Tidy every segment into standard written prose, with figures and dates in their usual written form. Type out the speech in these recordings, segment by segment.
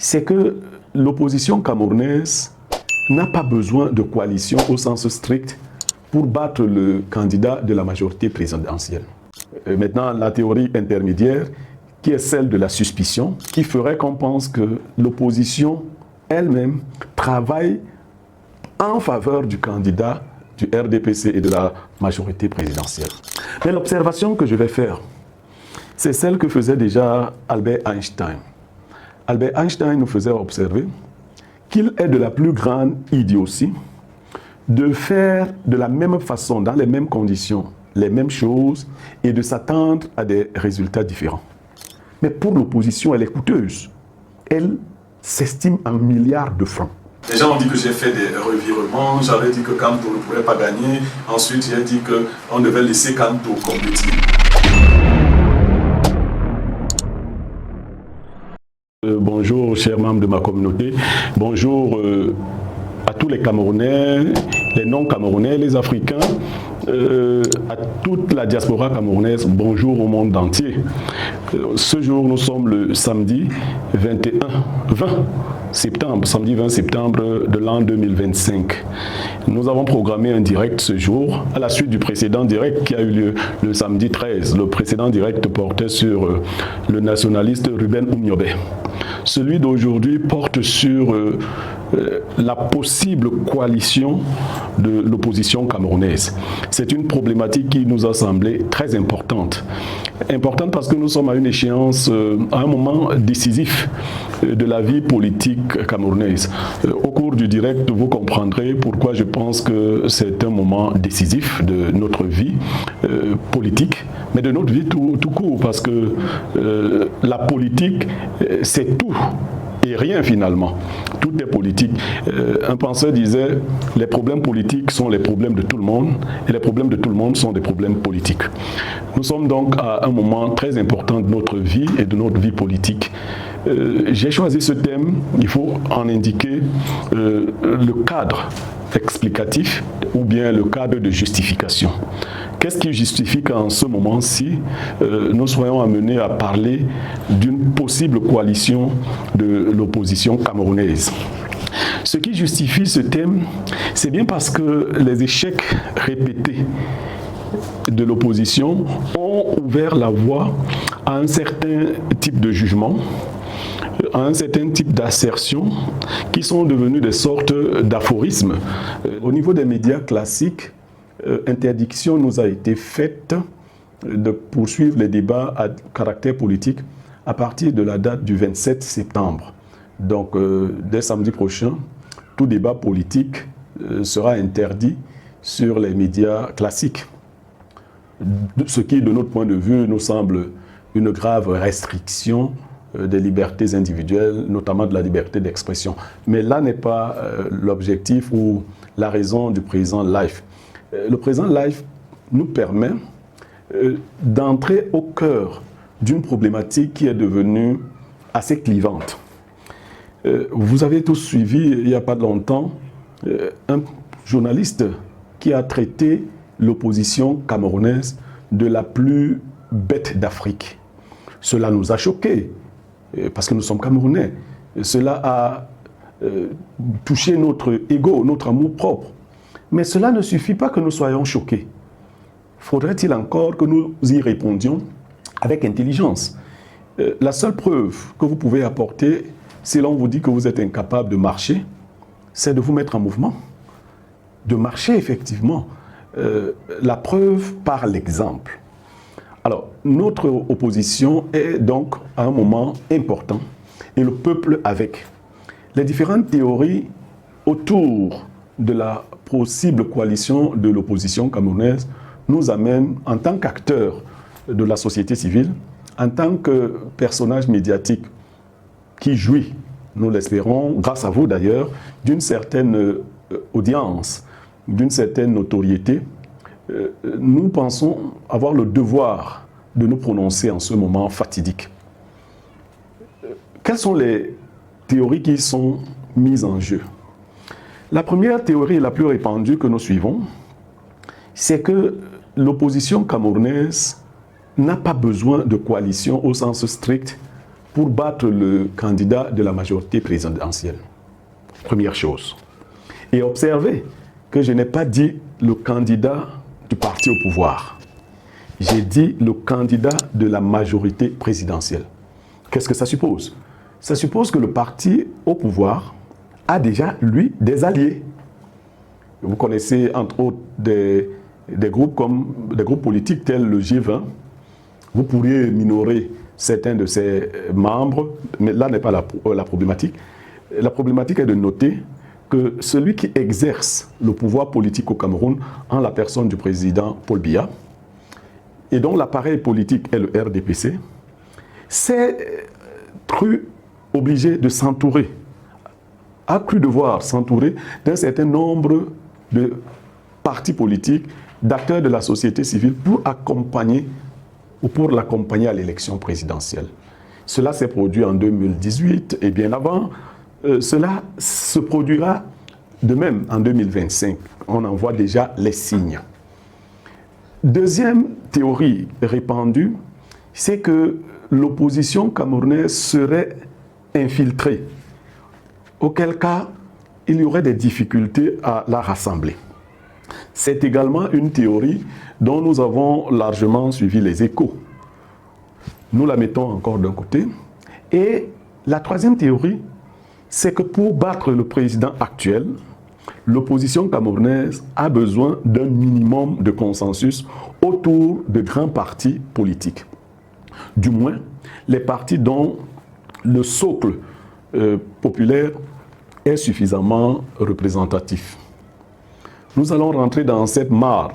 c'est que l'opposition camerounaise n'a pas besoin de coalition au sens strict pour battre le candidat de la majorité présidentielle. Maintenant, la théorie intermédiaire, qui est celle de la suspicion, qui ferait qu'on pense que l'opposition elle-même travaille en faveur du candidat du RDPC et de la majorité présidentielle. Mais l'observation que je vais faire, c'est celle que faisait déjà Albert Einstein. Albert Einstein nous faisait observer qu'il est de la plus grande idiotie de faire de la même façon, dans les mêmes conditions, les mêmes choses et de s'attendre à des résultats différents. Mais pour l'opposition, elle est coûteuse. Elle s'estime en milliards de francs. Les gens ont dit que j'ai fait des revirements, j'avais dit que Kanto ne pouvait pas gagner, ensuite j'ai dit qu'on devait laisser Kanto compétir. Bonjour chers membres de ma communauté, bonjour à tous les Camerounais, les non-Camerounais, les Africains, à toute la diaspora camerounaise, bonjour au monde entier. Ce jour, nous sommes le samedi 20 septembre, samedi 20 septembre de l'an 2025. Nous avons programmé un direct ce jour, à la suite du précédent direct qui a eu lieu le samedi 13. Le précédent direct portait sur le nationaliste Ruben Oumniobé. Celui d'aujourd'hui porte sur la possible coalition de l'opposition camerounaise. C'est une problématique qui nous a semblé très importante. Importante parce que nous sommes à une échéance, à un moment décisif de la vie politique camerounaise. Au cours du direct, vous comprendrez pourquoi je pense que c'est un moment décisif de notre vie politique, mais de notre vie tout court, parce que la politique, c'est tout et rien finalement. Tout est politique. Un penseur disait, les problèmes politiques sont les problèmes de tout le monde et les problèmes de tout le monde sont des problèmes politiques. Nous sommes donc à un moment très important de notre vie et de notre vie politique. J'ai choisi ce thème, il faut en indiquer le cadre explicatif ou bien le cadre de justification. Qu'est-ce qui justifie qu'en ce moment-ci, nous soyons amenés à parler d'une possible coalition de l'opposition camerounaise? Ce qui justifie ce thème, c'est bien parce que les échecs répétés de l'opposition ont ouvert la voie à un certain type de jugement, à un certain type d'assertions qui sont devenues des sortes d'aphorismes. Au niveau des médias classiques, interdiction nous a été faite de poursuivre les débats à caractère politique à partir de la date du 27 septembre. Donc, dès samedi prochain, tout débat politique sera interdit sur les médias classiques. Ce qui, de notre point de vue, nous semble une grave restriction des libertés individuelles, notamment de la liberté d'expression. Mais là n'est pas l'objectif ou la raison du présent live. Le présent live nous permet d'entrer au cœur d'une problématique qui est devenue assez clivante. Vous avez tous suivi, il n'y a pas de longtemps, un journaliste qui a traité l'opposition camerounaise de la plus bête d'Afrique. Cela nous a choqués, parce que nous sommes Camerounais. Cela a touché notre ego, notre amour propre. Mais cela ne suffit pas que nous soyons choqués. Faudrait-il encore que nous y répondions avec intelligence? La seule preuve que vous pouvez apporter, si l'on vous dit que vous êtes incapable de marcher, c'est de vous mettre en mouvement. De marcher, effectivement. La preuve par l'exemple. Alors, notre opposition est donc à un moment important, et le peuple avec. Les différentes théories autour de la possible coalition de l'opposition camerounaise nous amènent, en tant qu'acteurs de la société civile, en tant que personnage médiatique qui jouit, nous l'espérons, grâce à vous d'ailleurs, d'une certaine audience, d'une certaine notoriété, nous pensons avoir le devoir de nous prononcer en ce moment fatidique. Quelles sont les théories qui sont mises en jeu? La première théorie la plus répandue que nous suivons, c'est que l'opposition camerounaise n'a pas besoin de coalition au sens strict pour battre le candidat de la majorité présidentielle. Première chose. Et observez que je n'ai pas dit le candidat du parti au pouvoir. J'ai dit le candidat de la majorité présidentielle. Qu'est-ce que ça suppose? Ça suppose que le parti au pouvoir a déjà, lui, des alliés. Vous connaissez entre autres des groupes politiques tels le G20. Vous pourriez minorer certains de ses membres, mais là n'est pas la problématique. La problématique est de noter que celui qui exerce le pouvoir politique au Cameroun en la personne du président Paul Biya, et dont l'appareil politique est le RDPC, s'est cru obligé de s'entourer, a cru devoir s'entourer d'un certain nombre de partis politiques, d'acteurs de la société civile pour accompagner ou pour l'accompagner à l'élection présidentielle. Cela s'est produit en 2018 et bien avant. Cela se produira de même en 2025. On en voit déjà les signes. Deuxième théorie répandue, c'est que l'opposition camerounaise serait infiltrée, auquel cas il y aurait des difficultés à la rassembler. C'est également une théorie dont nous avons largement suivi les échos. Nous la mettons encore d'un côté. Et la troisième théorie, c'est que pour battre le président actuel, l'opposition camerounaise a besoin d'un minimum de consensus autour de grands partis politiques. Du moins, les partis dont le socle populaire est suffisamment représentatif. Nous allons rentrer dans cette mare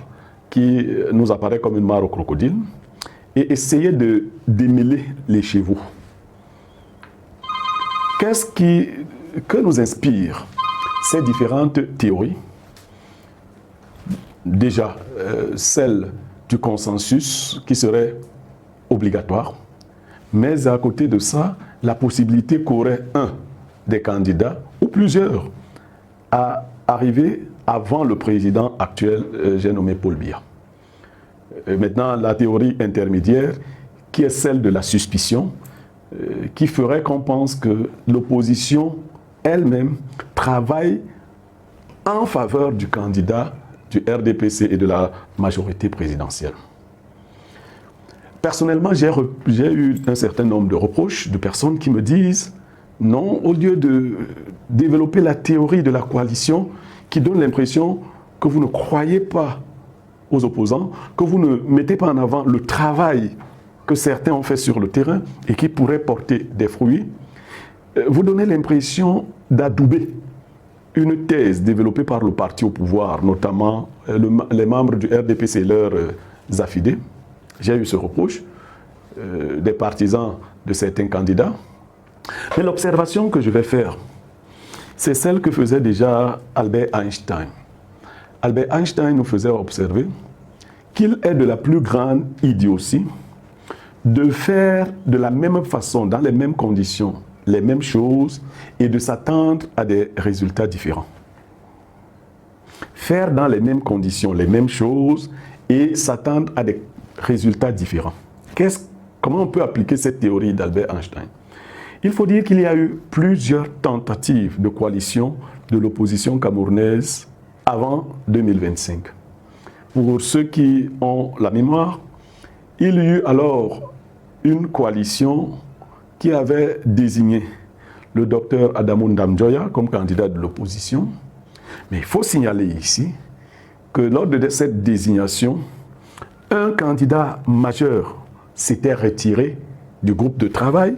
qui nous apparaît comme une mare au crocodile et essayer de démêler les chevaux. Que nous inspirent ces différentes théories? Déjà, celle du consensus qui serait obligatoire, mais à côté de ça, la possibilité qu'aurait un des candidats ou plusieurs à arriver avant le président actuel, j'ai nommé Paul Biya. Maintenant, la théorie intermédiaire, qui est celle de la suspicion, qui ferait qu'on pense que l'opposition elle-même travaille en faveur du candidat du RDPC et de la majorité présidentielle. Personnellement, j'ai eu un certain nombre de reproches de personnes qui me disent non, au lieu de développer la théorie de la coalition qui donne l'impression que vous ne croyez pas aux opposants, que vous ne mettez pas en avant le travail que certains ont fait sur le terrain et qui pourrait porter des fruits, vous donnez l'impression d'adouber une thèse développée par le parti au pouvoir, notamment les membres du RDPC et leurs affidés. J'ai eu ce reproche des partisans de certains candidats. Mais l'observation que je vais faire, c'est celle que faisait déjà Albert Einstein. Albert Einstein nous faisait observer qu'il est de la plus grande idiotie de faire de la même façon, dans les mêmes conditions, les mêmes choses et de s'attendre à des résultats différents. Faire dans les mêmes conditions, les mêmes choses et s'attendre à des résultats différents. Comment on peut appliquer cette théorie d'Albert Einstein? Il faut dire qu'il y a eu plusieurs tentatives de coalition de l'opposition camerounaise avant 2025. Pour ceux qui ont la mémoire, il y eut alors une coalition qui avait désigné le docteur Adamou Ndamjoya comme candidat de l'opposition. Mais il faut signaler ici que lors de cette désignation, un candidat majeur s'était retiré du groupe de travail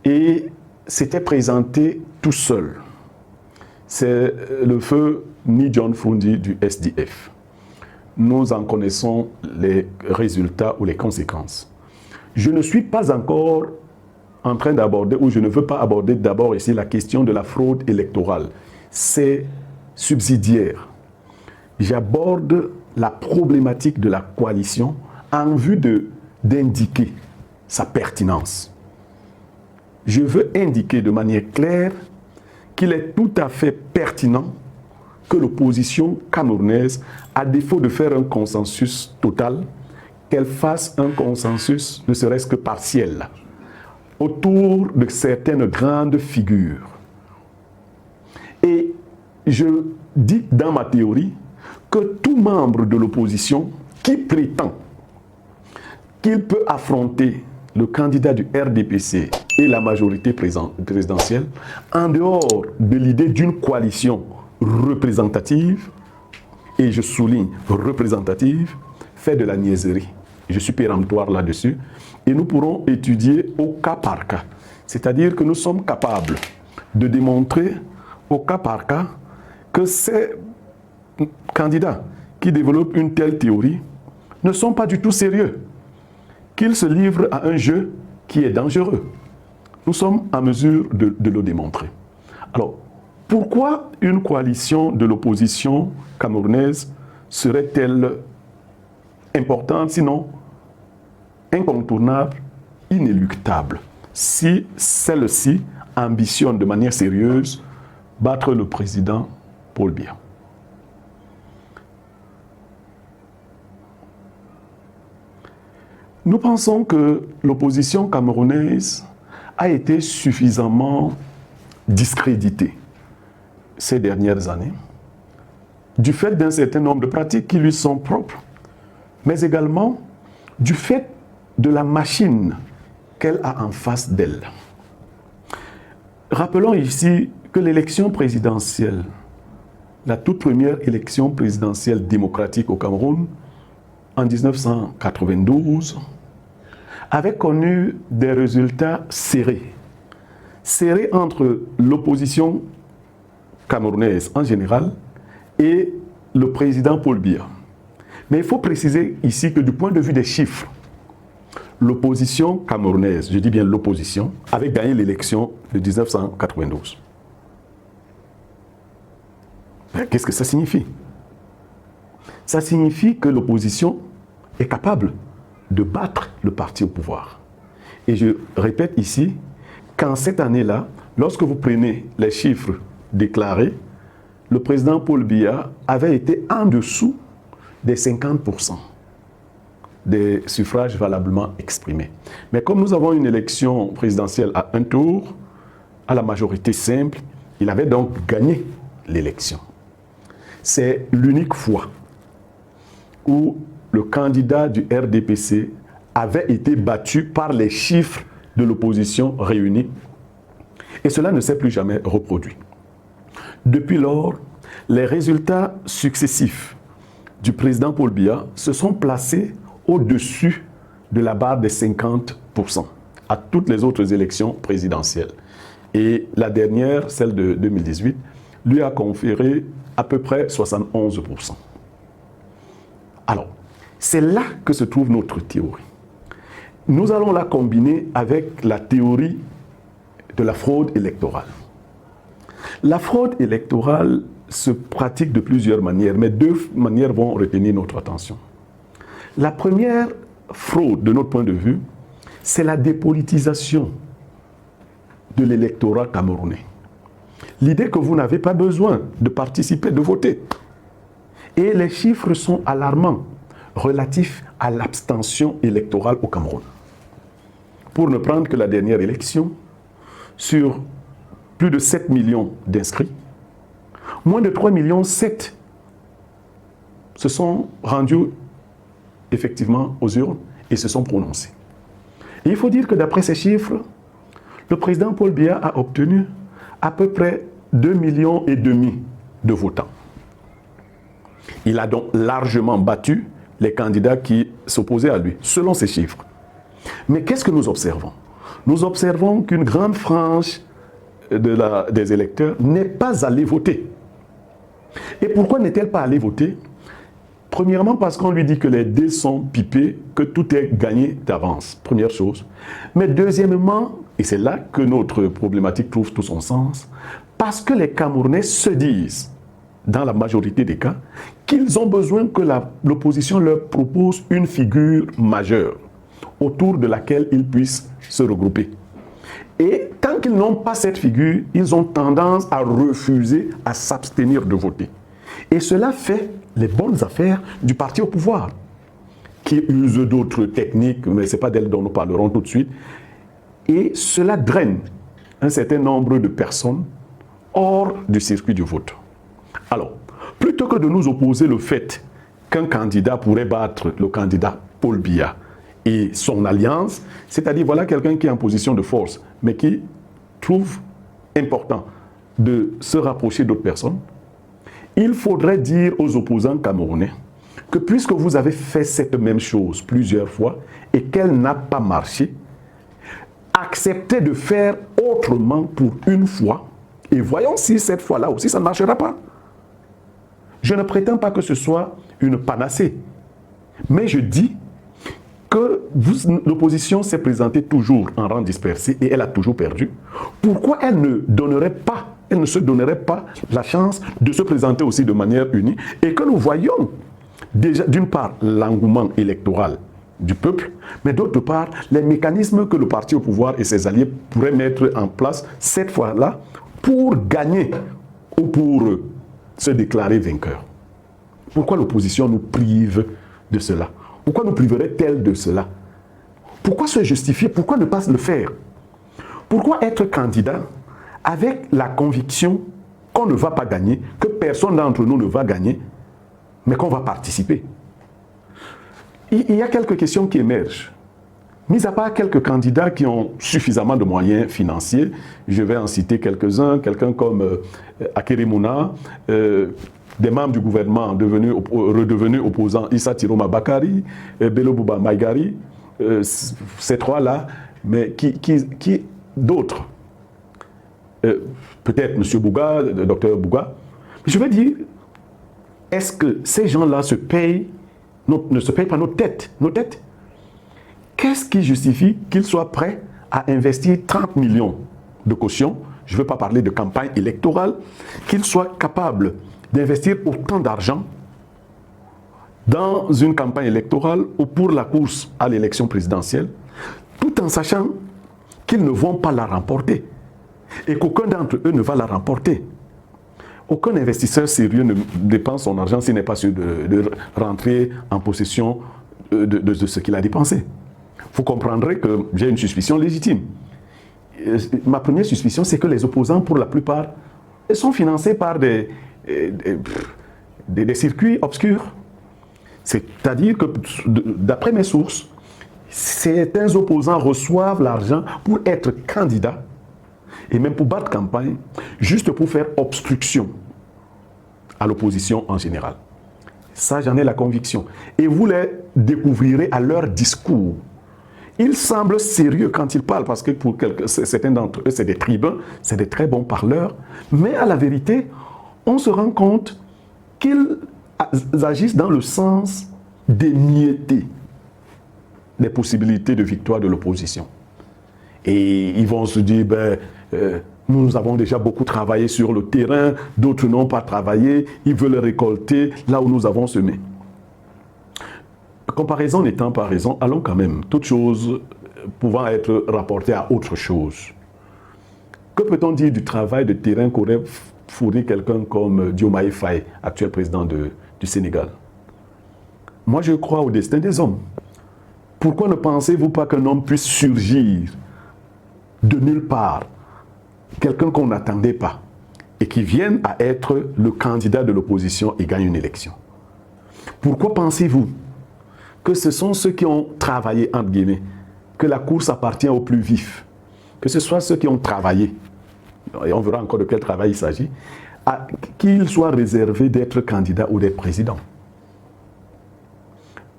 et s'était présenté tout seul. C'est le feu Ni John Fundi du SDF. Nous en connaissons les résultats ou les conséquences. Je ne suis pas encore en train d'aborder, ou je ne veux pas aborder d'abord ici la question de la fraude électorale. C'est subsidiaire. J'aborde la problématique de la coalition en vue d'indiquer sa pertinence. Je veux indiquer de manière claire qu'il est tout à fait pertinent que l'opposition camerounaise, à défaut de faire un consensus total, qu'elle fasse un consensus ne serait-ce que partiel, autour de certaines grandes figures. Et je dis dans ma théorie que tout membre de l'opposition qui prétend qu'il peut affronter le candidat du RDPC et la majorité présidentielle en dehors de l'idée d'une coalition représentative, et je souligne représentative, fait de la niaiserie. Je suis péremptoire là-dessus. Et nous pourrons étudier au cas par cas. C'est-à-dire que nous sommes capables de démontrer au cas par cas que ces candidats qui développent une telle théorie ne sont pas du tout sérieux, qu'ils se livrent à un jeu qui est dangereux. Nous sommes en mesure de le démontrer. Alors, pourquoi une coalition de l'opposition camerounaise serait-elle importante, sinon incontournable, inéluctable, si celle-ci ambitionne de manière sérieuse battre le président Paul Biya? Nous pensons que l'opposition camerounaise a été suffisamment discréditée ces dernières années, du fait d'un certain nombre de pratiques qui lui sont propres, mais également du fait de la machine qu'elle a en face d'elle. Rappelons ici que l'élection présidentielle, la toute première élection présidentielle démocratique au Cameroun, en 1992, avait connu des résultats serrés. Serrés entre l'opposition camerounaise en général et le président Paul Biya. Mais il faut préciser ici que du point de vue des chiffres, l'opposition camerounaise, je dis bien l'opposition, avait gagné l'élection de 1992. Qu'est-ce que ça signifie? Ça signifie que l'opposition est capable de battre le parti au pouvoir. Et je répète ici qu'en cette année-là, lorsque vous prenez les chiffres déclarés, le président Paul Biya avait été en dessous des 50% des suffrages valablement exprimés. Mais comme nous avons une élection présidentielle à un tour, à la majorité simple, il avait donc gagné l'élection. C'est l'unique fois où le candidat du RDPC avait été battu par les chiffres de l'opposition réunis. Et cela ne s'est plus jamais reproduit. Depuis lors, les résultats successifs du président Paul Biya se sont placés au-dessus de la barre des 50% à toutes les autres élections présidentielles. Et la dernière, celle de 2018, lui a conféré à peu près 71%. Alors, c'est là que se trouve notre théorie. Nous allons la combiner avec la théorie de la fraude électorale. La fraude électorale se pratique de plusieurs manières, mais deux manières vont retenir notre attention. La première fraude, de notre point de vue, c'est la dépolitisation de l'électorat camerounais. L'idée que vous n'avez pas besoin de participer, de voter. Et les chiffres sont alarmants relatifs à l'abstention électorale au Cameroun. Pour ne prendre que la dernière élection, sur plus de 7 millions d'inscrits, moins de 3,7 millions se sont rendus effectivement aux urnes et se sont prononcés. Et il faut dire que d'après ces chiffres, le président Paul Biya a obtenu à peu près 2,5 millions de votants. Il a donc largement battu les candidats qui s'opposaient à lui, selon ces chiffres. Mais qu'est-ce que nous observons? Nous observons qu'une grande frange des électeurs n'est pas allée voter. Et pourquoi n'est-elle pas allée voter? Premièrement, parce qu'on lui dit que les dés sont pipés, que tout est gagné d'avance, première chose. Mais deuxièmement, et c'est là que notre problématique trouve tout son sens, parce que les Camerounais se disent, dans la majorité des cas, qu'ils ont besoin que l'opposition leur propose une figure majeure autour de laquelle ils puissent se regrouper. Et tant qu'ils n'ont pas cette figure, ils ont tendance à refuser, à s'abstenir de voter. Et cela fait les bonnes affaires du parti au pouvoir, qui use d'autres techniques, mais ce n'est pas d'elles dont nous parlerons tout de suite, Et cela draine un certain nombre de personnes hors du circuit du vote. Alors, plutôt que de nous opposer le fait qu'un candidat pourrait battre le candidat Paul Biya et son alliance, c'est-à-dire voilà quelqu'un qui est en position de force, mais qui trouve important de se rapprocher d'autres personnes, il faudrait dire aux opposants camerounais que puisque vous avez fait cette même chose plusieurs fois et qu'elle n'a pas marché, acceptez de faire autrement pour une fois et voyons si cette fois-là aussi ça ne marchera pas. Je ne prétends pas que ce soit une panacée, mais je dis que l'opposition s'est présentée toujours en rang dispersé et elle a toujours perdu. Pourquoi elle ne se donnerait pas la chance de se présenter aussi de manière unie et que nous voyons déjà, d'une part, l'engouement électoral du peuple, mais d'autre part, les mécanismes que le parti au pouvoir et ses alliés pourraient mettre en place cette fois-là pour gagner ou pour se déclarer vainqueur. Pourquoi l'opposition nous prive de cela? Pourquoi nous priverait-elle de cela? Pourquoi se justifier? Pourquoi ne pas le faire? Pourquoi être candidat avec la conviction qu'on ne va pas gagner, que personne d'entre nous ne va gagner, mais qu'on va participer? Il y a quelques questions qui émergent. Mis à part quelques candidats qui ont suffisamment de moyens financiers, je vais en citer quelques-uns, quelqu'un comme Akerimuna, des membres du gouvernement redevenus opposants, Issa Tiroma Bakari, Bello Bouba Maïgari, ces trois-là, mais qui d'autres? Peut-être M. Bouga, le docteur Bouga. Mais je veux dire, est-ce que ces gens-là ne se payent pas nos têtes? Qu'est-ce qui justifie qu'ils soient prêts à investir 30 millions de caution? Je ne veux pas parler de campagne électorale, qu'ils soient capables d'investir autant d'argent dans une campagne électorale ou pour la course à l'élection présidentielle, tout en sachant qu'ils ne vont pas la remporter et qu'aucun d'entre eux ne va la remporter. Aucun investisseur sérieux ne dépense son argent s'il n'est pas sûr de rentrer en possession de ce qu'il a dépensé. Vous comprendrez que j'ai une suspicion légitime. Ma première suspicion, c'est que les opposants, pour la plupart, sont financés par des circuits obscurs. C'est-à-dire que, d'après mes sources, certains opposants reçoivent l'argent pour être candidats et même pour battre campagne, juste pour faire obstruction à l'opposition en général. Ça, j'en ai la conviction. Et vous les découvrirez à leur discours. Ils semblent sérieux quand ils parlent, parce que pour certains d'entre eux, c'est des tribuns, c'est des très bons parleurs. Mais à la vérité, on se rend compte qu'ils agissent dans le sens d'émietter les possibilités de victoire de l'opposition. Et ils vont se dire, nous avons déjà beaucoup travaillé sur le terrain, d'autres n'ont pas travaillé, ils veulent récolter là où nous avons semé. Comparaison n'étant pas raison, allons quand même, toute chose pouvant être rapportée à autre chose. Que peut-on dire du travail de terrain qu'aurait fourni quelqu'un comme Diomaye Faye, actuel président du Sénégal? Moi, je crois au destin des hommes. Pourquoi ne pensez-vous pas qu'un homme puisse surgir de nulle part, quelqu'un qu'on n'attendait pas, et qui vienne à être le candidat de l'opposition et gagne une élection? Pourquoi pensez-vous que ce sont ceux qui ont travaillé, entre guillemets, que la course appartient aux plus vifs, que ce soit ceux qui ont travaillé, et on verra encore de quel travail il s'agit, qu'ils soient réservés d'être candidats ou d'être présidents?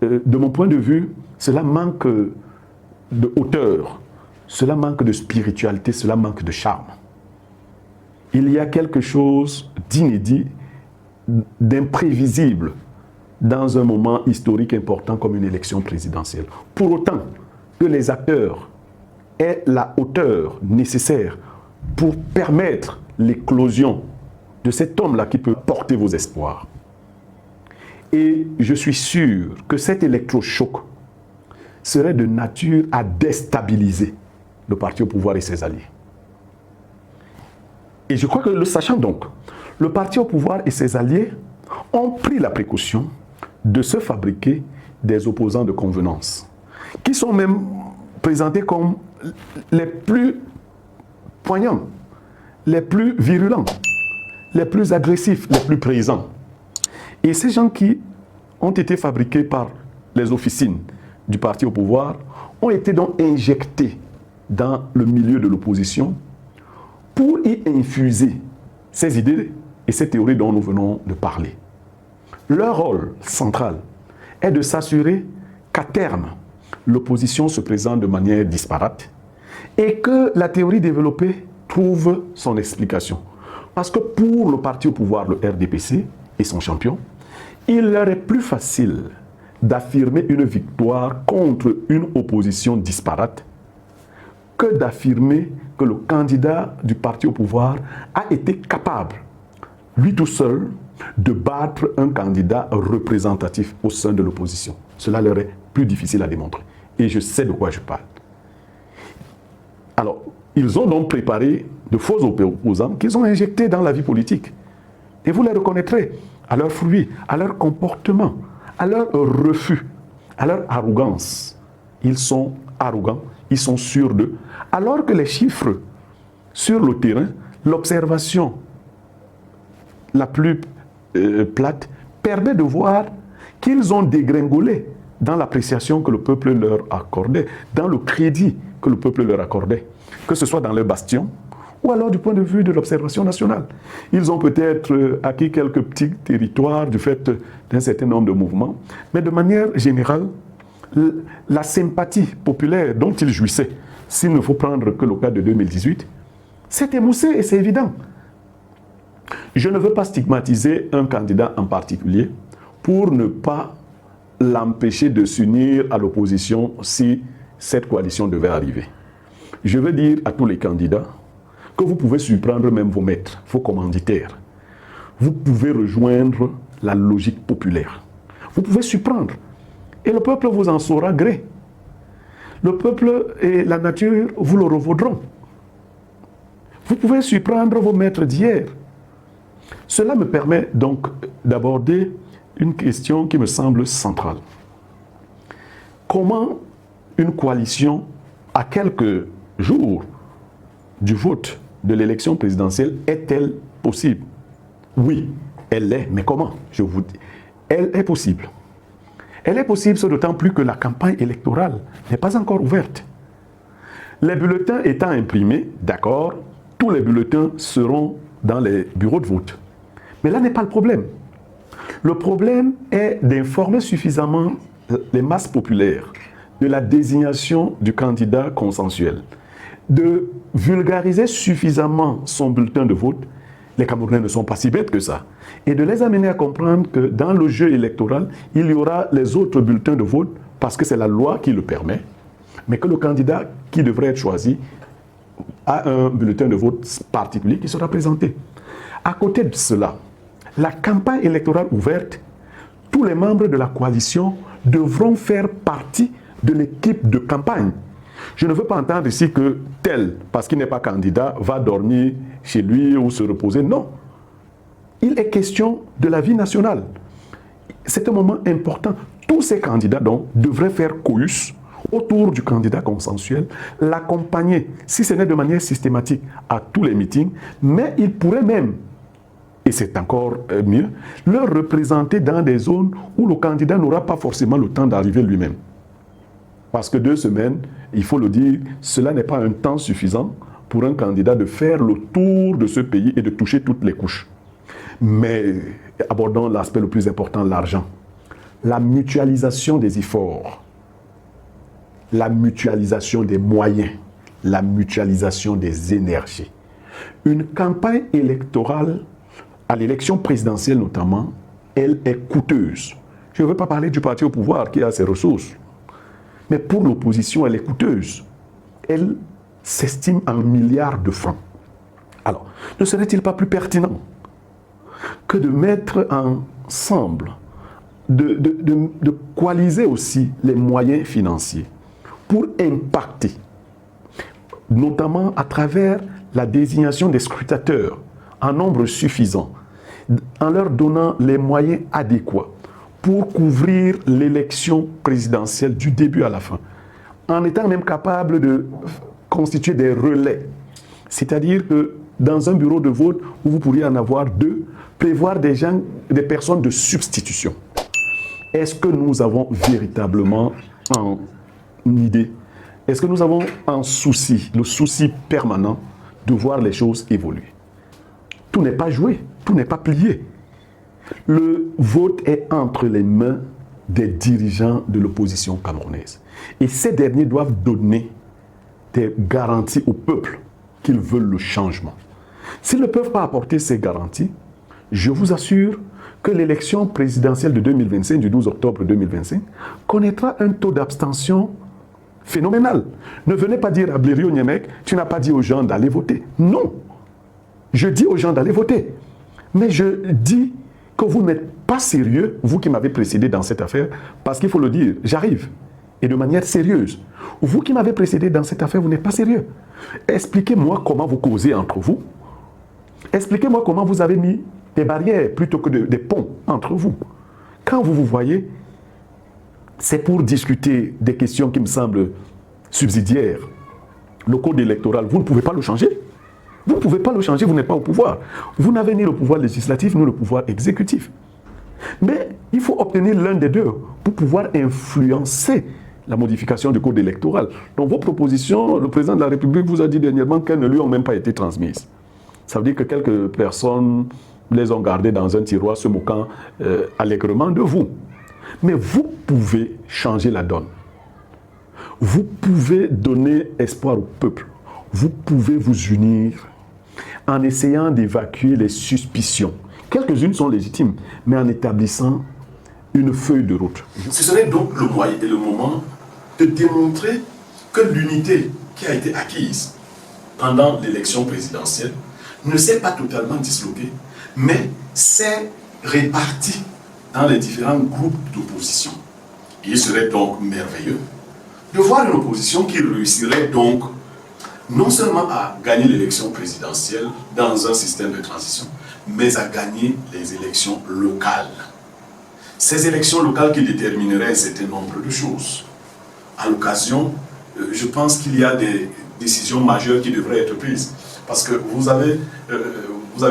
De mon point de vue, cela manque de hauteur, cela manque de spiritualité, cela manque de charme. Il y a quelque chose d'inédit, d'imprévisible dans un moment historique important comme une élection présidentielle. Pour autant que les acteurs aient la hauteur nécessaire pour permettre l'éclosion de cet homme-là qui peut porter vos espoirs. Et je suis sûr que cet électrochoc serait de nature à déstabiliser le parti au pouvoir et ses alliés. Et je crois que, le sachant donc, le parti au pouvoir et ses alliés ont pris la précaution de se fabriquer des opposants de convenance, qui sont même présentés comme les plus poignants, les plus virulents, les plus agressifs, les plus présents. Et ces gens qui ont été fabriqués par les officines du parti au pouvoir ont été donc injectés dans le milieu de l'opposition pour y infuser ces idées et ces théories dont nous venons de parler. Leur rôle central est de s'assurer qu'à terme, l'opposition se présente de manière disparate et que la théorie développée trouve son explication. Parce que pour le parti au pouvoir, le RDPC et son champion, il leur est plus facile d'affirmer une victoire contre une opposition disparate que d'affirmer que le candidat du parti au pouvoir a été capable, lui tout seul, de battre un candidat représentatif au sein de l'opposition. Cela leur est plus difficile à démontrer. Et je sais de quoi je parle. Alors, ils ont donc préparé de faux opposants qu'ils ont injectés dans la vie politique. Et vous les reconnaîtrez à leurs fruits, à leur comportement, à leur refus, à leur arrogance. Ils sont arrogants, ils sont sûrs d'eux. Alors que les chiffres sur le terrain, l'observation la plus plate, permet de voir qu'ils ont dégringolé dans l'appréciation que le peuple leur accordait, dans le crédit que le peuple leur accordait, que ce soit dans leur bastion ou alors du point de vue de l'observation nationale. Ils ont peut-être acquis quelques petits territoires du fait d'un certain nombre de mouvements, mais de manière générale, la sympathie populaire dont ils jouissaient, s'il ne faut prendre que le cas de 2018, s'est émoussée et c'est évident. Je ne veux pas stigmatiser un candidat en particulier pour ne pas l'empêcher de s'unir à l'opposition si cette coalition devait arriver. Je veux dire à tous les candidats que vous pouvez surprendre même vos maîtres, vos commanditaires. Vous pouvez rejoindre la logique populaire. Vous pouvez surprendre. Et le peuple vous en saura gré. Le peuple et la nature vous le revaudront. Vous pouvez surprendre vos maîtres d'hier. Cela me permet donc d'aborder une question qui me semble centrale. Comment une coalition, à quelques jours du vote de l'élection présidentielle, est-elle possible? Oui, elle l'est, mais comment? Je vous dis, elle est possible. Elle est possible, d'autant plus que la campagne électorale n'est pas encore ouverte. Les bulletins étant imprimés, d'accord, tous les bulletins seront dans les bureaux de vote. Mais là n'est pas le problème. Le problème est d'informer suffisamment les masses populaires de la désignation du candidat consensuel, de vulgariser suffisamment son bulletin de vote. Les Camerounais ne sont pas si bêtes que ça. Et de les amener à comprendre que dans le jeu électoral, il y aura les autres bulletins de vote parce que c'est la loi qui le permet, mais que le candidat qui devrait être choisi a un bulletin de vote particulier qui sera présenté. À côté de cela, la campagne électorale ouverte, tous les membres de la coalition devront faire partie de l'équipe de campagne. Je ne veux pas entendre ici que tel, parce qu'il n'est pas candidat, va dormir chez lui ou se reposer. Non. Il est question de la vie nationale. C'est un moment important. Tous ces candidats donc devraient faire cohus autour du candidat consensuel, l'accompagner, si ce n'est de manière systématique, à tous les meetings, mais ils pourraient même, et c'est encore mieux, leur représenter dans des zones où le candidat n'aura pas forcément le temps d'arriver lui-même. Parce que 2 semaines, il faut le dire, cela n'est pas un temps suffisant pour un candidat de faire le tour de ce pays et de toucher toutes les couches. Mais abordons l'aspect le plus important, l'argent. La mutualisation des efforts, la mutualisation des moyens, la mutualisation des énergies. Une campagne électorale, à l'élection présidentielle notamment, elle est coûteuse. Je ne veux pas parler du parti au pouvoir qui a ses ressources. Mais pour l'opposition, elle est coûteuse. Elle s'estime en milliards de francs. Alors, ne serait-il pas plus pertinent que de mettre ensemble, de coaliser aussi les moyens financiers pour impacter, notamment à travers la désignation des scrutateurs en nombre suffisant, en leur donnant les moyens adéquats pour couvrir l'élection présidentielle du début à la fin, en étant même capable de constituer des relais. C'est-à-dire que dans un bureau de vote où vous pourriez en avoir 2, prévoir des personnes de substitution. Est-ce que nous avons véritablement en idée, est-ce que nous avons un souci, le souci permanent de voir les choses évoluer? Tout n'est pas joué, tout n'est pas plié. Le vote est entre les mains des dirigeants de l'opposition camerounaise. Et ces derniers doivent donner des garanties au peuple qu'ils veulent le changement. S'ils ne peuvent pas apporter ces garanties, je vous assure que l'élection présidentielle de 2025, du 12 octobre 2025, connaîtra un taux d'abstention phénoménal. Ne venez pas dire à Blériot Niemek, tu n'as pas dit aux gens d'aller voter. Non, je dis aux gens d'aller voter. Mais je dis que vous n'êtes pas sérieux, vous qui m'avez précédé dans cette affaire, parce qu'il faut le dire, j'arrive, et de manière sérieuse. Vous qui m'avez précédé dans cette affaire, vous n'êtes pas sérieux. Expliquez-moi comment vous causez entre vous. Expliquez-moi comment vous avez mis des barrières plutôt que des ponts entre vous. Quand vous vous voyez, c'est pour discuter des questions qui me semblent subsidiaires. Le code électoral, vous ne pouvez pas le changer. Vous ne pouvez pas le changer, vous n'êtes pas au pouvoir. Vous n'avez ni le pouvoir législatif, ni le pouvoir exécutif. Mais il faut obtenir l'un des deux pour pouvoir influencer la modification du code électoral. Donc vos propositions, le président de la République vous a dit dernièrement qu'elles ne lui ont même pas été transmises. Ça veut dire que quelques personnes les ont gardées dans un tiroir se moquant allègrement de vous. Mais vous pouvez changer la donne. Vous pouvez donner espoir au peuple. Vous pouvez vous unir en essayant d'évacuer les suspicions. Quelques-unes sont légitimes, mais en établissant une feuille de route. Ce serait donc le moyen et le moment de démontrer que l'unité qui a été acquise pendant l'élection présidentielle ne s'est pas totalement disloquée, mais s'est répartie dans les différents groupes d'opposition. Il serait donc merveilleux de voir une opposition qui réussirait donc non seulement à gagner l'élection présidentielle dans un système de transition, mais à gagner les élections locales. Ces élections locales qui détermineraient un certain nombre de choses. À l'occasion, je pense qu'il y a des décisions majeures qui devraient être prises. Parce que vous avez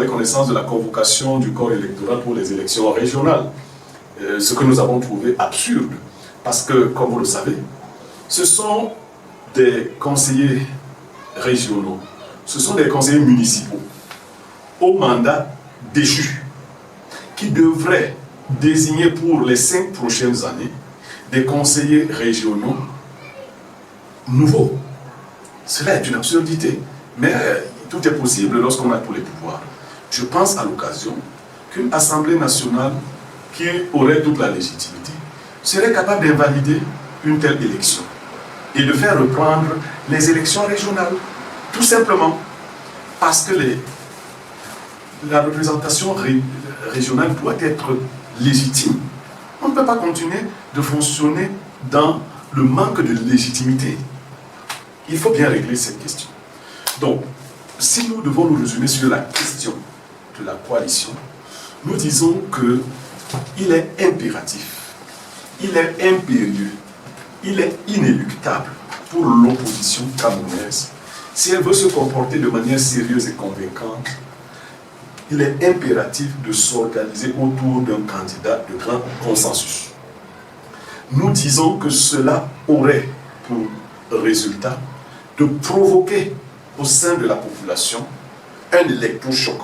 connaissance de la convocation du corps électoral pour les élections régionales. Ce que nous avons trouvé absurde. Parce que, comme vous le savez, ce sont des conseillers régionaux, ce sont des conseillers municipaux au mandat déchu qui devraient désigner pour les 5 prochaines années des conseillers régionaux nouveaux. Cela est une absurdité, mais tout est possible lorsqu'on a tous les pouvoirs. Je pense à l'occasion qu'une Assemblée nationale qui aurait toute la légitimité serait capable d'invalider une telle élection et de faire reprendre les élections régionales, tout simplement parce que la représentation régionale doit être légitime. On ne peut pas continuer de fonctionner dans le manque de légitimité. Il faut bien régler cette question. Donc, si nous devons nous résumer sur la question de la coalition, nous disons qu'il est impératif, il est impérieux, il est inéluctable pour l'opposition camerounaise. Si elle veut se comporter de manière sérieuse et convaincante, il est impératif de s'organiser autour d'un candidat de grand consensus. Nous disons que cela aurait pour résultat de provoquer au sein de la population un électrochoc.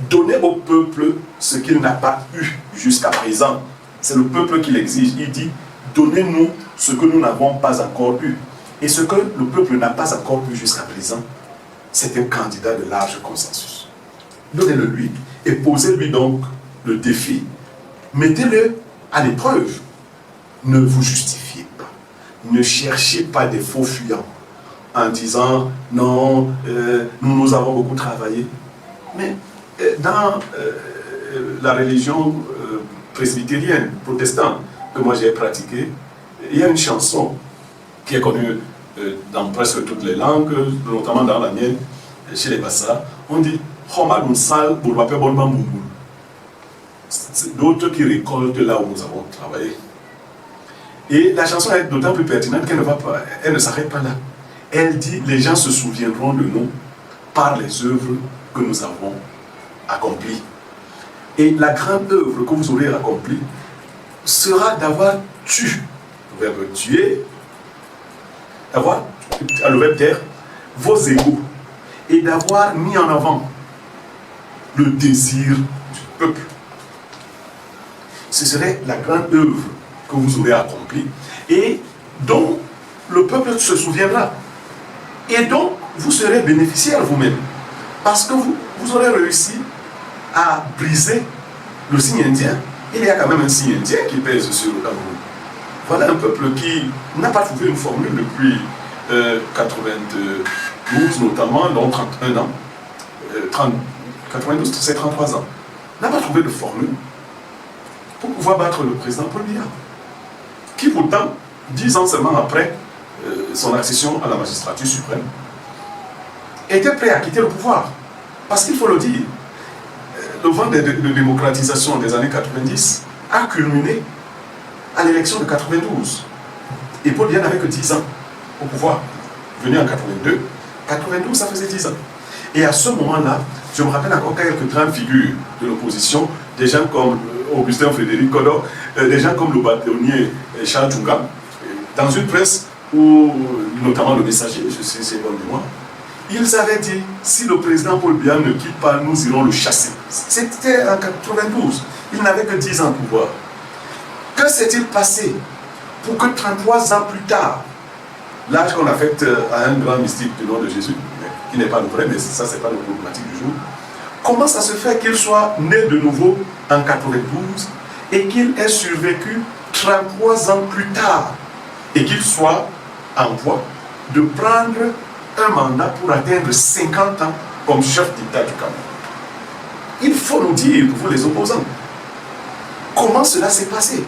Donner au peuple ce qu'il n'a pas eu jusqu'à présent. C'est le peuple qui l'exige. Il dit, donnez-nous ce que nous n'avons pas encore eu. Et ce que le peuple n'a pas encore eu jusqu'à présent, c'est un candidat de large consensus. Donnez-le lui et posez-lui donc le défi. Mettez-le à l'épreuve. Ne vous justifiez pas. Ne cherchez pas des faux fuyants en disant non, nous avons beaucoup travaillé. Mais dans la religion presbytérienne, protestante, que moi j'ai pratiquée, il y a une chanson qui est connue dans presque toutes les langues, notamment dans la mienne, chez les Bassa. On dit c'est d'autres qui récoltent là où nous avons travaillé. Et la chanson est d'autant plus pertinente qu'elle ne s'arrête pas là. Elle dit, les gens se souviendront de nous par les œuvres que nous avons accomplies. Et la grande œuvre que vous aurez accomplie sera d'avoir tué, le verbe tuer, d'avoir, le verbe taire, vos égaux, et d'avoir mis en avant le désir du peuple. Ce serait la grande œuvre que vous aurez accomplie et dont le peuple se souviendra. Et donc, vous serez bénéficiaire vous-même. Parce que vous aurez réussi à briser le signe indien. Il y a quand même un signe indien qui pèse sur le Cameroun. Voilà un peuple qui n'a pas trouvé une formule depuis 92, notamment, donc 31 ans. 92, c'est 33 ans. N'a pas trouvé de formule pour pouvoir battre le président Paul Biya, qui pourtant, 10 ans seulement après son accession à la magistrature suprême, était prêt à quitter le pouvoir. Parce qu'il faut le dire, le vent de démocratisation des années 90 a culminé à l'élection de 92. Et Paul Biya n'avait que 10 ans au pouvoir. Venu en 82, 92, ça faisait 10 ans. Et à ce moment-là, je me rappelle encore quelques grandes figures de l'opposition, des gens comme Augustin Frédéric Kodor, des gens comme le bâtonnier Charles Tchunga, dans une presse où, notamment le Messager, je sais c'est bon de moi, ils avaient dit, si le président Paul Biya ne quitte pas, nous irons le chasser. C'était en 92, il n'avait que 10 ans de pouvoir. Que s'est-il passé pour que 33 ans plus tard, l'âge qu'on affecte à un grand mystique du nom de Jésus, qui n'est pas le vrai, mais ça c'est pas le problématique du jour, comment ça se fait qu'il soit né de nouveau en 92 et qu'il ait survécu 33 ans plus tard et qu'il soit en voie de prendre un mandat pour atteindre 50 ans comme chef d'État du Cameroun? Il faut nous dire, vous les opposants, comment cela s'est passé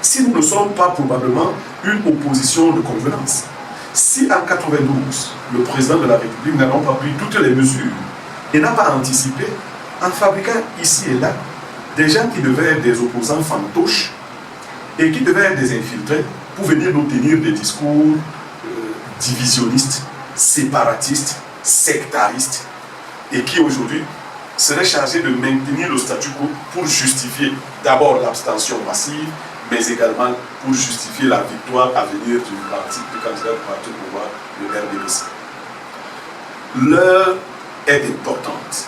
si nous ne sommes pas probablement une opposition de convenance. Si en 92, le président de la République n'a pas pris toutes les mesures et n'a pas anticipé en fabriquant ici et là des gens qui devaient être des opposants fantoches et qui devaient être des infiltrés pour venir nous tenir des discours divisionnistes, séparatistes, sectaristes et qui aujourd'hui seraient chargés de maintenir le statu quo pour justifier d'abord l'abstention massive, mais également pour justifier la victoire à venir du candidat du parti au pouvoir, le RDPC. L'heure est importante.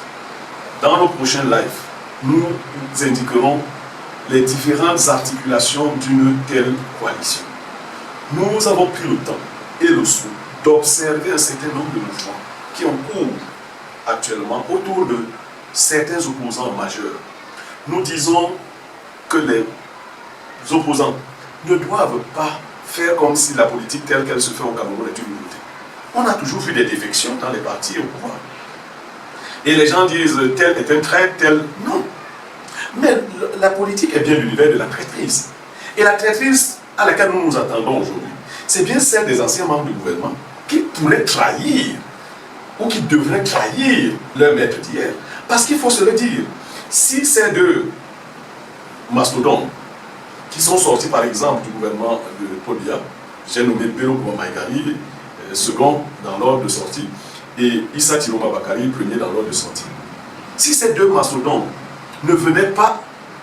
Dans nos prochains lives, nous indiquerons les différentes articulations d'une telle coalition. Nous avons pris le temps et le soin d'observer un certain nombre de mouvements qui ont cours actuellement autour de certains opposants majeurs. Nous disons que les opposants ne doivent pas faire comme si la politique telle qu'elle se fait au Cameroun est une nouveauté. On a toujours vu des défections dans les partis au pouvoir. Et les gens disent tel est un traître, tel... Non. Mais la politique est bien l'univers de la traîtrise. Et la traîtrise à laquelle nous nous attendons aujourd'hui, c'est bien celle des anciens membres du gouvernement qui pourraient trahir ou qui devraient trahir leur maître d'hier. Parce qu'il faut se le dire, si ces deux mastodontes qui sont sortis par exemple du gouvernement de Paul Biya, j'ai nommé Bello Maïgari, second dans l'ordre de sortie, et Issa Tiroma Bakari, premier dans l'ordre de sortie. Si ces deux mastodontes ne venaient pas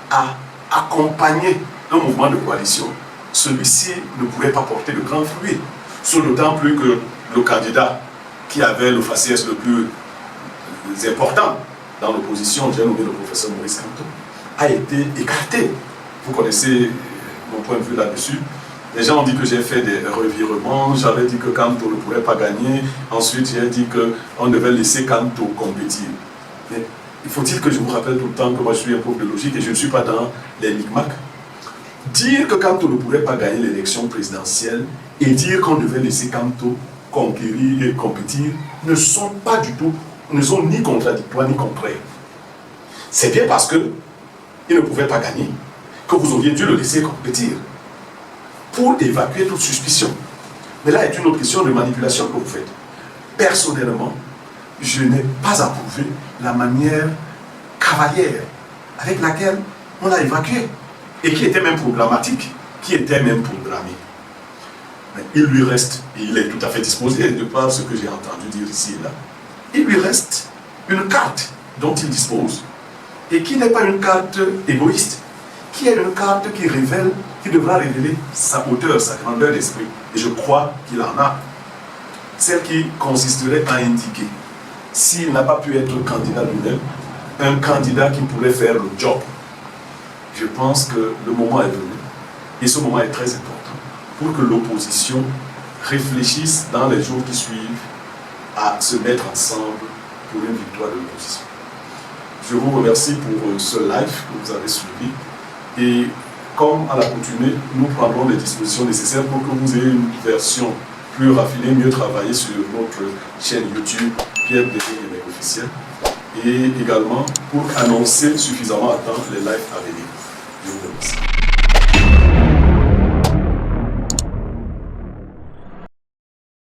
à accompagner un mouvement de coalition, celui-ci ne pourrait pas porter de grands fruits. D'autant plus que le candidat qui avait le faciès le plus important dans l'opposition, j'ai nommé le professeur Maurice Kamto, a été écarté. Vous connaissez mon point de vue là-dessus. Les gens ont dit que j'ai fait des revirements, j'avais dit que Kamto ne pourrait pas gagner, ensuite j'ai dit qu'on devait laisser Kamto compétir. Mais il faut-il que je vous rappelle tout le temps que moi je suis un prof de logique et je ne suis pas dans les micmacs. Dire que Kamto ne pourrait pas gagner l'élection présidentielle et dire qu'on devait laisser Kamto conquérir et compétir ne sont pas du tout, ne sont ni contradictoires ni contraires. C'est bien parce qu'il ne pouvait pas gagner que vous auriez dû le laisser compétir pour évacuer toute suspicion. Mais là est une autre question de manipulation que vous faites. Personnellement, je n'ai pas approuvé la manière cavalière avec laquelle on l'a évacué et qui était même programmatique, qui était même programmée. Mais il lui reste, et il est tout à fait disposé de par ce que j'ai entendu dire ici et là, il lui reste une carte dont il dispose, et qui n'est pas une carte égoïste, qui est une carte qui révèle, qui devra révéler sa hauteur, sa grandeur d'esprit. Et je crois qu'il en a. Celle qui consisterait à indiquer, s'il n'a pas pu être candidat lui-même, un candidat qui pourrait faire le job. Je pense que le moment est venu, et ce moment est très important, pour que l'opposition réfléchisse dans les jours qui suivent à se mettre ensemble pour une victoire de l'opposition. Je vous remercie pour ce live que vous avez suivi, et comme à l'accoutumée, nous prendrons les dispositions nécessaires pour que vous ayez une version plus raffinée, mieux travaillée sur notre chaîne YouTube Pierre Dédé officiel, et également pour annoncer suffisamment à temps les lives à venir. Je vous remercie.